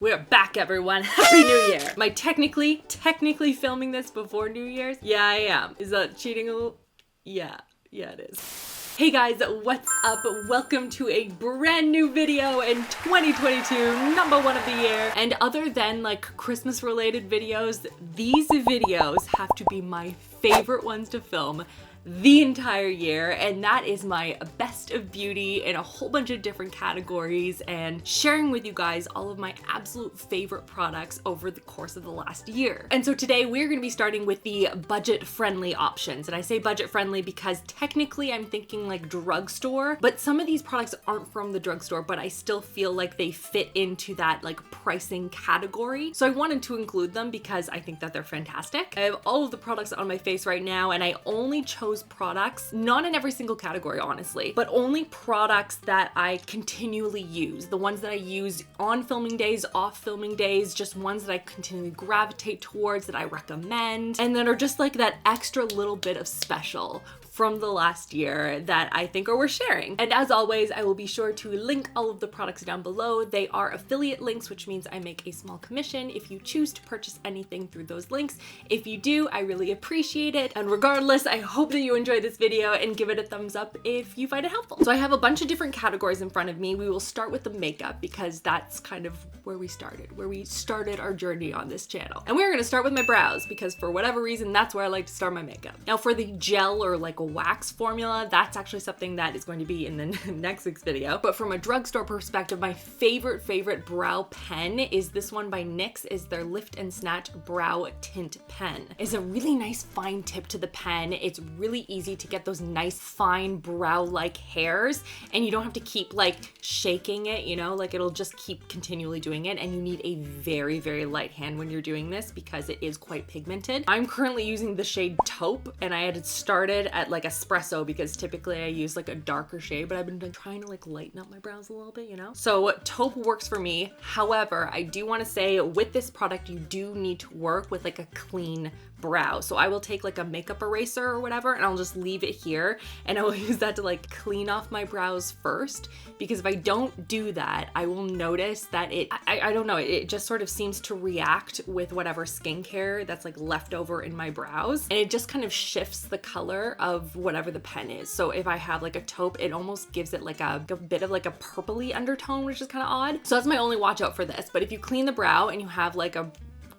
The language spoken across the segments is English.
We're back, everyone. Happy New Year. Am I technically filming this before New Year's? Yeah, I am. Is that cheating a little? Yeah, it is. Hey guys, what's up? Welcome to a brand new video in 2022, #1 of the year. And other than like Christmas related videos, these videos have to be my favorite ones to film the entire year, and that is my best of beauty in a whole bunch of different categories and sharing with you guys all of my absolute favorite products over the course of the last year. And so today we're going to be starting with the budget friendly options, and I say budget friendly because technically I'm thinking like drugstore, but some of these products aren't from the drugstore, but I still feel like they fit into that like pricing category. So I wanted to include them because I think that they're fantastic. I have all of the products on my face right now, and I only chose products, not in every single category honestly, but only products that I continually use. The ones that I use on filming days, off filming days, just ones that I continually gravitate towards, that I recommend, and that are just like that extra little bit of special from the last year that I think are worth sharing. And as always, I will be sure to link all of the products down below. They are affiliate links, which means I make a small commission if you choose to purchase anything through those links. If you do, I really appreciate it. And regardless, I hope that you enjoy this video and give it a thumbs up if you find it helpful. So I have a bunch of different categories in front of me. We will start with the makeup because that's kind of where we started our journey on this channel. And we're gonna start with my brows because for whatever reason, that's where I like to start my makeup. Now for the gel or like a wax formula, that's actually something that is going to be in the next week's video. But from a drugstore perspective, my favorite brow pen is this one by NYX, is their Lift and Snatch Brow Tint Pen. It's a really nice fine tip to the pen. It's really easy to get those nice fine brow-like hairs, and you don't have to keep like shaking it, you know, like it'll just keep continually doing it, and you need a very light hand when you're doing this because it is quite pigmented. I'm currently using the shade Taupe, and I had started at like espresso because typically I use like a darker shade, but I've been trying to like lighten up my brows a little bit, you know? So Taupe works for me. However, I do want to say with this product, you do need to work with like a clean brow. So I will take like a makeup eraser or whatever, and I'll just leave it here, and I will use that to like clean off my brows first, because if I don't do that, I will notice that I don't know, it just sort of seems to react with whatever skincare that's like left over in my brows, and it just kind of shifts the color of whatever the pen is. So if I have like a taupe, it almost gives it like a bit of like a purpley undertone, which is kind of odd. So that's my only watch out for this. But if you clean the brow and you have like a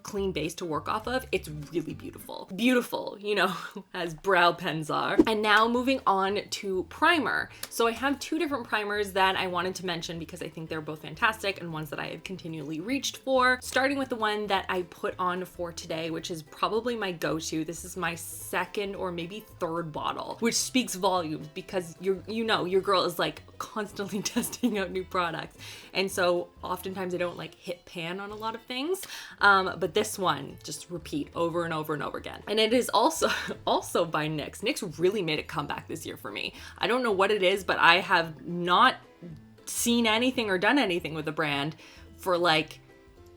clean base to work off of, it's really beautiful, you know, as brow pens are. And now moving on to primer. So I have two different primers that I wanted to mention because I think they're both fantastic and ones that I have continually reached for, starting with the one that I put on for today, which is probably my go-to. This is my second or maybe third bottle, which speaks volumes because you know your girl is like constantly testing out new products, and so oftentimes I don't like hit pan on a lot of things, but this one just repeat over and over and over again. And it is also by NYX. NYX really made a comeback this year for me. I don't know what it is, but I have not seen anything or done anything with the brand for like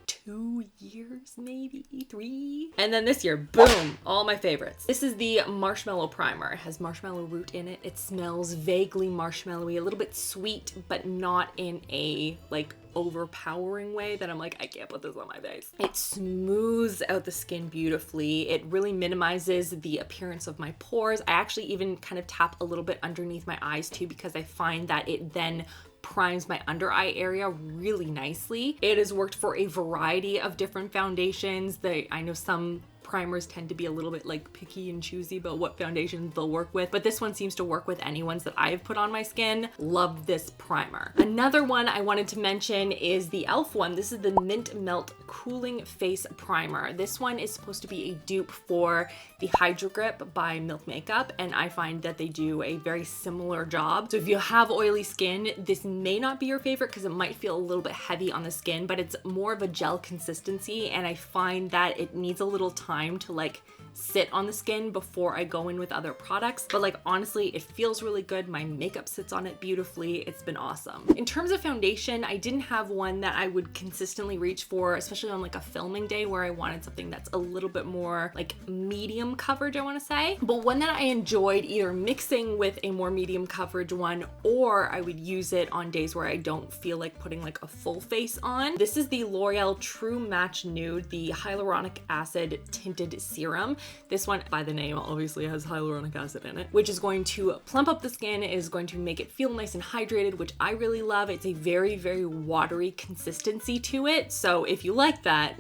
2 years, maybe 3. And then this year, boom, all my favorites. This is the Marshmallow Primer. It has marshmallow root in it. It smells vaguely marshmallowy, a little bit sweet, but not in a like overpowering way that I'm like, I can't put this on my face. It smooths out the skin beautifully. It really minimizes the appearance of my pores. I actually even kind of tap a little bit underneath my eyes too, because I find that it then primes my under eye area really nicely. It has worked for a variety of different foundations. I know some primers tend to be a little bit like picky and choosy about what foundations they'll work with, but this one seems to work with any ones that I've put on my skin. Love this primer. Another one I wanted to mention is the e.l.f. one. This is the Mint Melt Cooling Face Primer. This one is supposed to be a dupe for the Hydro Grip by Milk Makeup, and I find that they do a very similar job. So if you have oily skin, this may not be your favorite because it might feel a little bit heavy on the skin, but it's more of a gel consistency, and I find that it needs a little time to like sit on the skin before I go in with other products. But like, honestly, it feels really good. My makeup sits on it beautifully. It's been awesome. In terms of foundation, I didn't have one that I would consistently reach for, especially on like a filming day where I wanted something that's a little bit more like medium coverage, I want to say. But one that I enjoyed either mixing with a more medium coverage one, or I would use it on days where I don't feel like putting like a full face on. This is the L'Oreal True Match Nude, the Hyaluronic Acid Tinted Serum. This one, by the name, obviously has hyaluronic acid in it, which is going to plump up the skin, is going to make it feel nice and hydrated, which I really love. It's a very, very watery consistency to it. So if you like that,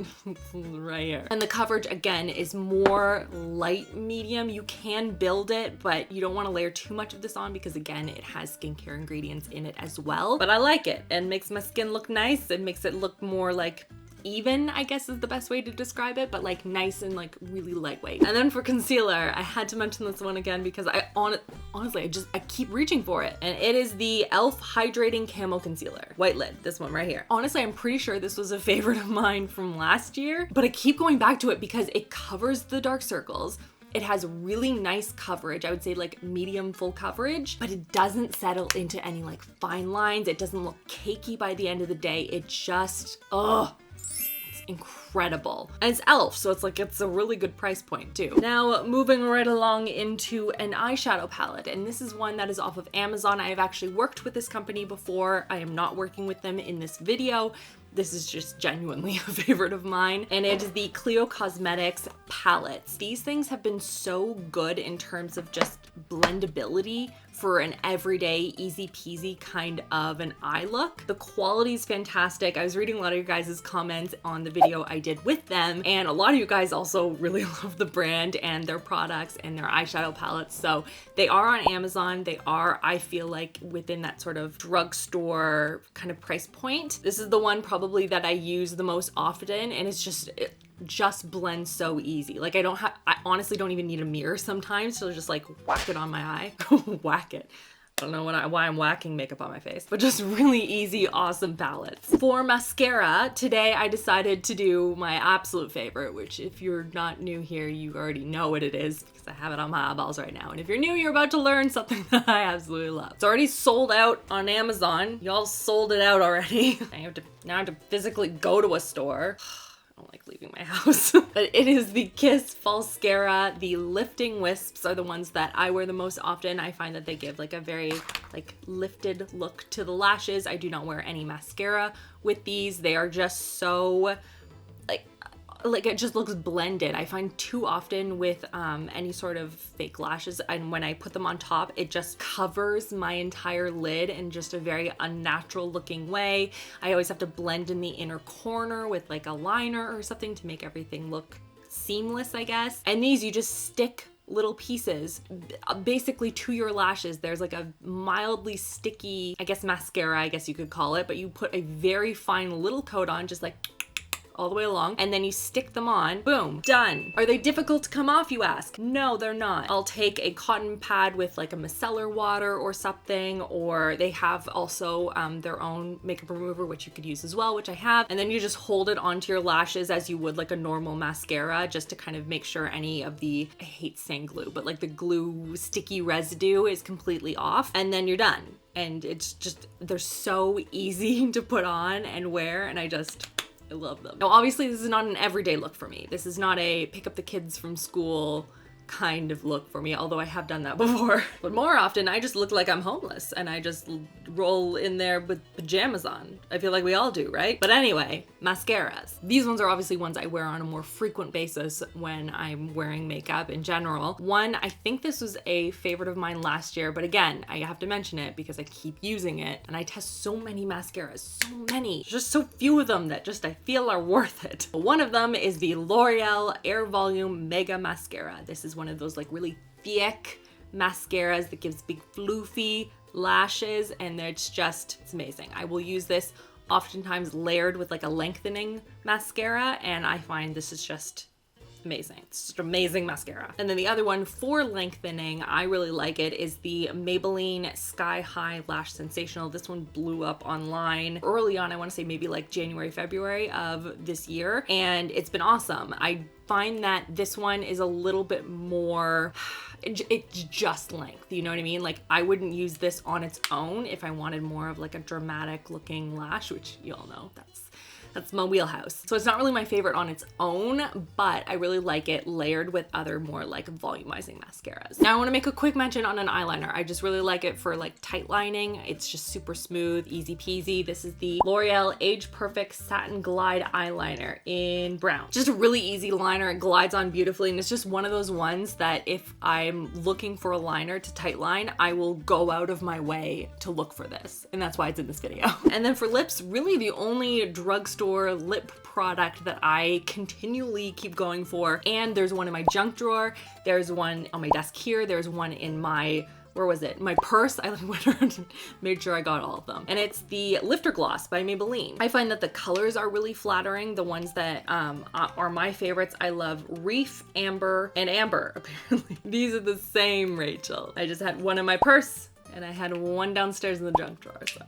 right here. And the coverage, again, is more light medium. You can build it, but you don't want to layer too much of this on because, again, it has skincare ingredients in it as well. But I like it. It makes my skin look nice. It makes it look more like even, I guess is the best way to describe it, but like nice and like really lightweight. And then for concealer, I had to mention this one again because honestly, I keep reaching for it. And it is the e.l.f. Hydrating Camo Concealer. White lid, this one right here. Honestly, I'm pretty sure this was a favorite of mine from last year, but I keep going back to it because it covers the dark circles. It has really nice coverage. I would say like medium full coverage, but it doesn't settle into any like fine lines. It doesn't look cakey by the end of the day. It just, it's incredible. And it's e.l.f, so it's a really good price point too. Now moving right along into an eyeshadow palette, and this is one that is off of Amazon. I have actually worked with this company before. I am not working with them in this video. This is just genuinely a favorite of mine, and it is the CLIO Cosmetics palettes. These things have been so good in terms of just blendability for an everyday, easy peasy kind of an eye look. The quality is fantastic. I was reading a lot of you guys' comments on the video I did with them, and a lot of you guys also really love the brand and their products and their eyeshadow palettes. So they are on Amazon. They are, I feel like, within that sort of drugstore kind of price point. This is the one probably that I use the most often, and it just blends so easy. Like I honestly don't even need a mirror sometimes to just like whack it on my eye. Whack it. I don't know why I'm whacking makeup on my face, but just really easy, awesome palettes. For mascara, today I decided to do my absolute favorite, which if you're not new here, you already know what it is because I have it on my eyeballs right now. And if you're new, you're about to learn something that I absolutely love. It's already sold out on Amazon. Y'all sold it out already. Now I have to physically go to a store. I don't like leaving my house. But it is the Kiss Falscara. The lifting wisps are the ones that I wear the most often. I find that they give like a very like lifted look to the lashes. I do not wear any mascara with these. They are just so like it just looks blended. I find too often with any sort of fake lashes, and when I put them on top, it just covers my entire lid in just a very unnatural looking way. I always have to blend in the inner corner with like a liner or something to make everything look seamless, I guess. And these, you just stick little pieces basically to your lashes. There's like a mildly sticky, I guess mascara, I guess you could call it, but you put a very fine little coat on, just like all the way along, and then you stick them on, boom, done. Are they difficult to come off, you ask? No, they're not. I'll take a cotton pad with like a micellar water or something, or they have also their own makeup remover, which you could use as well, which I have, and then you just hold it onto your lashes as you would like a normal mascara, just to kind of make sure any of the, I hate saying glue, but like the glue sticky residue is completely off, and then you're done. And it's just, they're so easy to put on and wear, and I love them. Now, obviously, this is not an everyday look for me. This is not a pick up the kids from school kind of look for me, although I have done that before. But more often, I just look like I'm homeless and I just roll in there with pajamas on. I feel like we all do, right? But anyway, mascaras. These ones are obviously ones I wear on a more frequent basis when I'm wearing makeup in general. One, I think this was a favorite of mine last year, but again, I have to mention it because I keep using it and I test so many mascaras, so many. There's just so few of them that just I feel are worth it. One of them is the L'Oreal Air Volume Mega Mascara. This is one of those like really thick mascaras that gives big floofy lashes, and it's amazing. I will use this oftentimes layered with like a lengthening mascara, and I find this is just amazing. It's just amazing mascara. And then the other one for lengthening, I really like it, is the Maybelline Sky High Lash Sensational. This one blew up online early on. I want to say maybe like January, February of this year. And it's been awesome. I find that this one is a little bit more, it's just length, you know what I mean? Like I wouldn't use this on its own if I wanted more of like a dramatic looking lash, which you all know that's my wheelhouse. So it's not really my favorite on its own, but I really like it layered with other more like volumizing mascaras. Now I want to make a quick mention on an eyeliner. I just really like it for like tight lining. It's just super smooth, easy peasy. This is the L'Oreal Age Perfect Satin Glide Eyeliner in brown. Just a really easy liner. It glides on beautifully, and it's just one of those ones that if I'm looking for a liner to tight line, I will go out of my way to look for this. And that's why it's in this video. And then for lips, really the only drugstore lip product that I continually keep going for, and there's one in my junk drawer, there's one on my desk here, there's one in my, where was it? My purse. I went around and made sure I got all of them. And it's the Lifter Gloss by Maybelline. I find that the colors are really flattering. The ones that are my favorites, I love Reef, Amber, and Amber, apparently. These are the same, Rachel. I just had one in my purse and I had one downstairs in the junk drawer, so.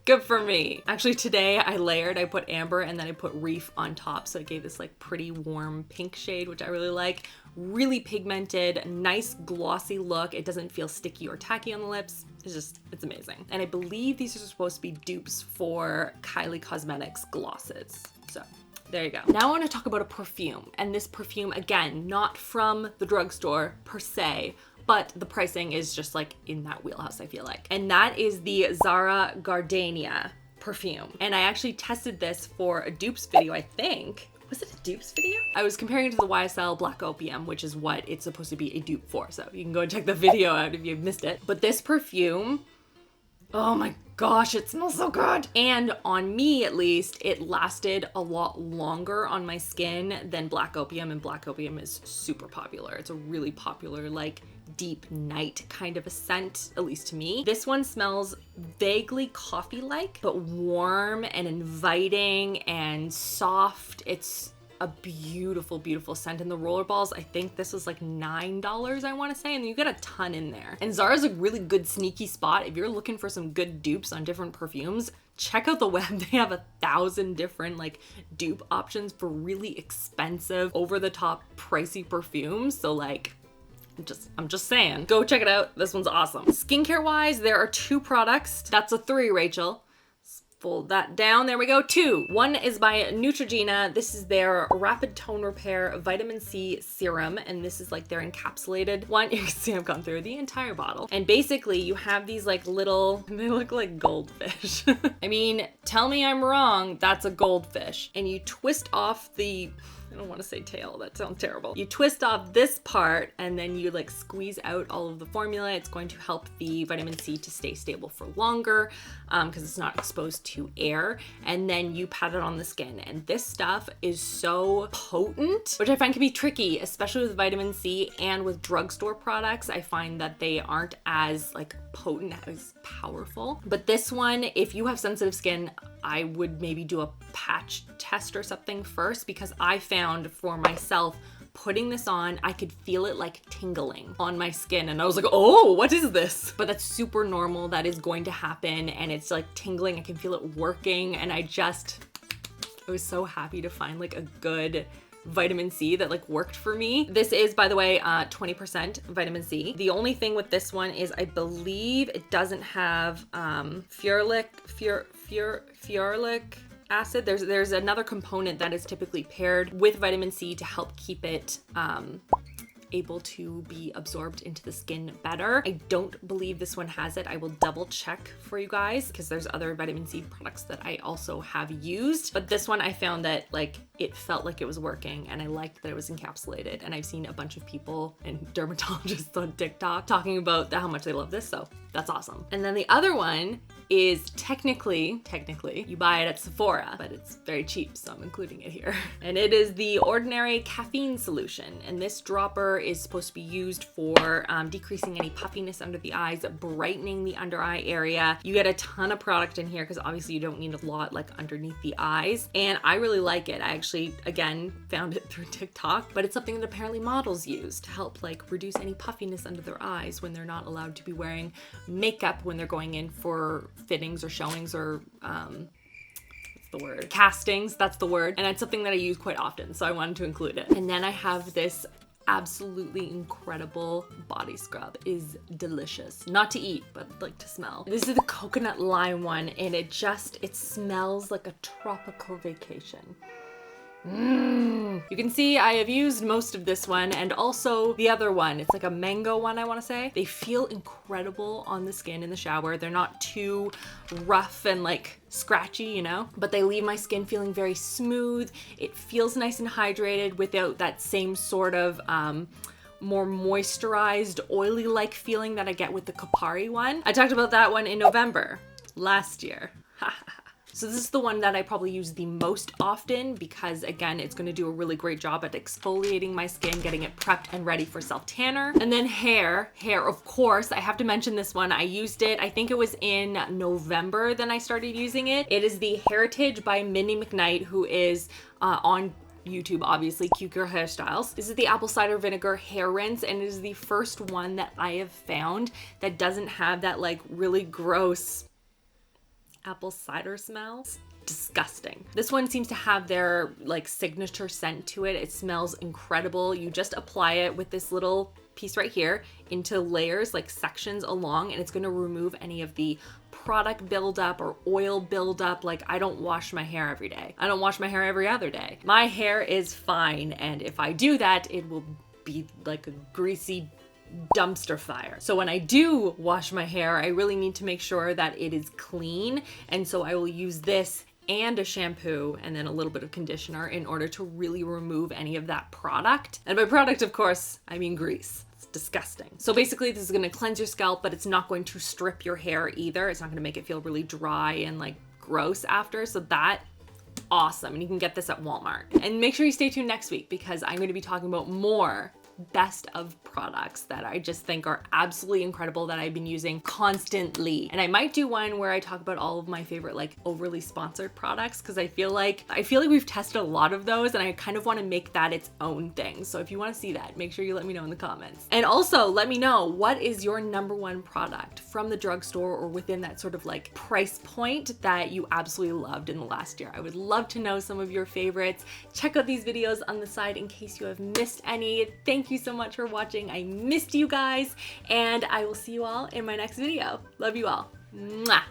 Good for me. Actually today I layered, I put Amber and then I put Reef on top. So it gave this like pretty warm pink shade, which I really like. Really pigmented, nice glossy look. It doesn't feel sticky or tacky on the lips. It's amazing. And I believe these are supposed to be dupes for Kylie Cosmetics glosses. So there you go. Now I want to talk about a perfume. And this perfume, again, not from the drugstore per se, but the pricing is just like in that wheelhouse, I feel like. And that is the Zara Gardenia perfume. And I actually tested this for a dupes video, I think. Was it a dupes video? I was comparing it to the YSL Black Opium, which is what it's supposed to be a dupe for. So you can go and check the video out if you've missed it. But this perfume, oh my gosh, it smells so good. And on me, at least, it lasted a lot longer on my skin than Black Opium, and Black Opium is super popular. It's a really popular, like, deep night kind of a scent, at least to me. This one smells vaguely coffee-like, but warm and inviting and soft. It's a beautiful, beautiful scent. And the roller balls, I think this was like $9, I want to say, and you get a ton in there. And Zara's a really good sneaky spot. If you're looking for some good dupes on different perfumes, check out the web. They have 1,000 different like dupe options for really expensive, over-the-top, pricey perfumes. So like, I'm just saying, go check it out. This one's awesome. Skincare wise, there are 2 products. That's a 3, Rachel. Fold that down. There we go. 2. One is by Neutrogena. This is their Rapid Tone Repair Vitamin C Serum. And this is like their encapsulated one. You can see I've gone through the entire bottle. And basically you have these like little, they look like goldfish. I mean, tell me I'm wrong. That's a goldfish. And you twist off the, I don't want to say tail, that sounds terrible. You twist off this part and then you like squeeze out all of the formula. It's going to help the vitamin C to stay stable for longer because it's not exposed to air. And then you pat it on the skin. And this stuff is so potent, which I find can be tricky, especially with vitamin C and with drugstore products. I find that they aren't as like potent, as powerful. But this one, if you have sensitive skin, I would maybe do a patch test or something first, because I found for myself putting this on, I could feel it like tingling on my skin. And I was like, oh, what is this? But that's super normal. That is going to happen. And it's like tingling. I can feel it working. And I was so happy to find like a good vitamin C that like worked for me. This is, by the way, 20% vitamin C. The only thing with this one is I believe it doesn't have ferulic acid. There's another component that is typically paired with vitamin C to help keep it able to be absorbed into the skin better. I don't believe this one has it. I will double check for you guys because there's other vitamin C products that I also have used. But this one I found that like it felt like it was working and I liked that it was encapsulated. And I've seen a bunch of people and dermatologists on TikTok talking about how much they love this. So that's awesome. And then the other one is technically, you buy it at Sephora, but it's very cheap, so I'm including it here. And it is the Ordinary Caffeine Solution. And this dropper is supposed to be used for decreasing any puffiness under the eyes, brightening the under eye area. You get a ton of product in here because obviously you don't need a lot like underneath the eyes. And I really like it. actually, again, found it through TikTok, but it's something that apparently models use to help like reduce any puffiness under their eyes when they're not allowed to be wearing makeup when they're going in for fittings or showings or the word castings, that's the word, and it's something that I use quite often, so I wanted to include it. And then I have this absolutely incredible body scrub. It is delicious, not to eat but like to smell. This is the coconut lime one, and it smells like a tropical vacation. You can see I have used most of this one and also the other one. It's like a mango one, I want to say. They feel incredible on the skin in the shower. They're not too rough and like scratchy, you know, but they leave my skin feeling very smooth. It feels nice and hydrated without that same sort of more moisturized, oily-like feeling that I get with the Kopari one. I talked about that one in November last year. So this is the one that I probably use the most often because, again, it's going to do a really great job at exfoliating my skin, getting it prepped and ready for self-tanner. And then hair, of course, I have to mention this one. I used it, I think it was in November then I started using it. It is the Heritage by Minnie McKnight, who is on YouTube, obviously, Cute Girl Hairstyles. This is the apple cider vinegar hair rinse, and it is the first one that I have found that doesn't have that like really gross apple cider smell. It's disgusting. This one seems to have their like signature scent to it. It smells incredible. You just apply it with this little piece right here into layers, like sections along, and it's going to remove any of the product buildup or oil buildup. Like, I don't wash my hair every day. I don't wash my hair every other day. My hair is fine, and if I do that, it will be like a greasy dumpster fire. So when I do wash my hair, I really need to make sure that it is clean, and so I will use this and a shampoo and then a little bit of conditioner in order to really remove any of that product. And by product, of course, I mean grease. It's disgusting. So basically this is going to cleanse your scalp, but it's not going to strip your hair either. It's not going to make it feel really dry and like gross after. So that awesome. And you can get this at Walmart. And make sure you stay tuned next week because I'm going to be talking about more best of products that I just think are absolutely incredible that I've been using constantly. And I might do one where I talk about all of my favorite like overly sponsored products because I feel like we've tested a lot of those and I kind of want to make that its own thing. So if you want to see that, make sure you let me know in the comments. And also let me know, what is your #1 product from the drugstore or within that sort of like price point that you absolutely loved in the last year? I would love to know some of your favorites. Check out these videos on the side in case you have missed any. Thank you so much for watching. I missed you guys, and I will see you all in my next video. Love you all. Mwah.